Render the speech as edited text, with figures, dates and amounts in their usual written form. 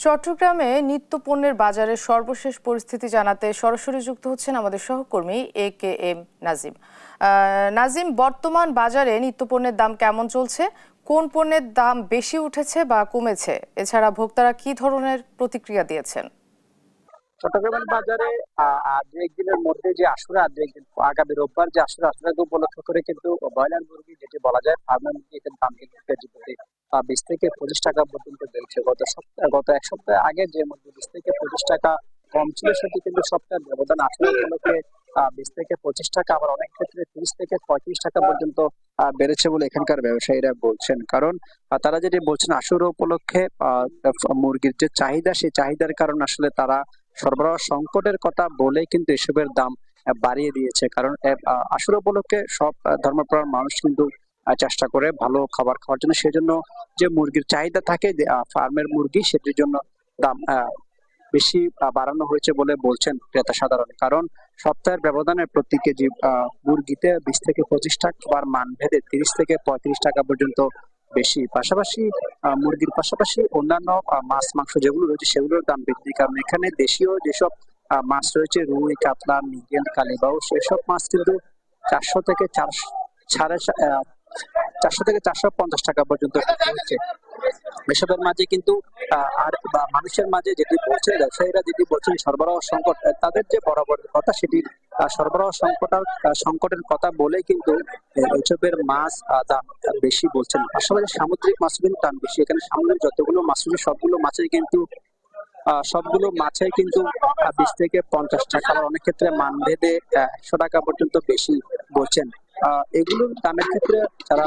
চট্টগ্রামে নিত্য পণ্যের বাজারের সর্বশেষ পরিস্থিতি জানাতে সরাসরি যুক্ত হচ্ছেন আমাদের সহকর্মী AKM নাজিম। নাজিম, বর্তমান বাজারে নিত্য পণ্যের দাম কেমন চলছে? কোন পণ্যের দাম বেশি উঠেছে বা কমেছে? এছাড়া ভোক্তারা কি ধরনের প্রতিক্রিয়া দিয়েছেন? চট্টগ্রামের বাজারে দু একদিনের মধ্যে যে আশুরা, দু একদিন আগামী রোববার যে আশুরাকে উপলক্ষ করে কিন্তু ব্রয়লার মুরগি, যেটি বলা যায় ফার্মের মুরগি, এটার দাম কিন্তু কেজি প্রতি 20 থেকে 25 টাকা পর্যন্ত বেড়েছে। গত এক সপ্তাহ আগে যে মুরগি 20 থেকে 25 টাকা কম ছিল, সেটি কিন্তু সপ্তাহের ব্যবধান আশুরা উপলক্ষে 20 থেকে 25 টাকা, আবার অনেক ক্ষেত্রে 30 থেকে 35 টাকা পর্যন্ত বেড়েছে বলে এখানকার ব্যবসায়ীরা বলছেন। কারণ তারা যেটি বলছেন, আশুরা উপলক্ষে মুরগির যে চাহিদা, সেই চাহিদার কারণে আসলে তারা সরবরাহ সংকটের কথা বলে কিন্তু এসবের দাম বাড়িয়ে দিয়েছে। কারণ আশুরা উপলক্ষে সব ধর্মপ্রাণ মানুষ কিন্তু চেষ্টা করে ভালো খাবার খাওয়ার জন্য। সেজন্য যে মুরগির চাহিদা থাকে, ফার্মের মুরগি, সেটির জন্য দাম বেশি বাড়ানো হয়েছে বলে বলছেন ক্রেতা সাধারণ। কারণ সপ্তাহের ব্যবধানে প্রতি কেজি মুরগিতে 20 থেকে 25 টাকা, আবার মানভেদে 30 থেকে 35 টাকা পর্যন্ত বেশি। পাশাপাশি মুরগির পাশাপাশি অন্যান্য মাছ মাংস যেগুলো রয়েছে, সেগুলোর দাম বৃদ্ধি। কারণ এখানে দেশীয় যেসব মাছ রয়েছে, রুই, কাতলা, মৃগেল, কালিবাউ, সেসব মাছ কিন্তু 400 থেকে 450 টাকা পর্যন্ত হচ্ছে। এসবের মাঝে কিন্তু আর মানুষের মাঝে যেটি বলছেন, ব্যবসায়ীরা যেটি বলছেন সরবরাহ সংকট, তাদের যে বরাবরের কথা, সেটি সরবরাহ সংকটের কথা বলে কিন্তু এসবের মাছ দাম বেশি বলছেন। পাশাপাশি সামুদ্রিক মাছ কিন্তু দাম বেশি। এখানে সামুদ্রিক যতগুলো মাছ রয়েছে, সবগুলো মাছের কিন্তু 20 থেকে 50 টাকা, আবার অনেক ক্ষেত্রে মানভেদে 100 টাকা পর্যন্ত বেশি বলছেন। এগুলোর দামের ক্ষেত্রে যারা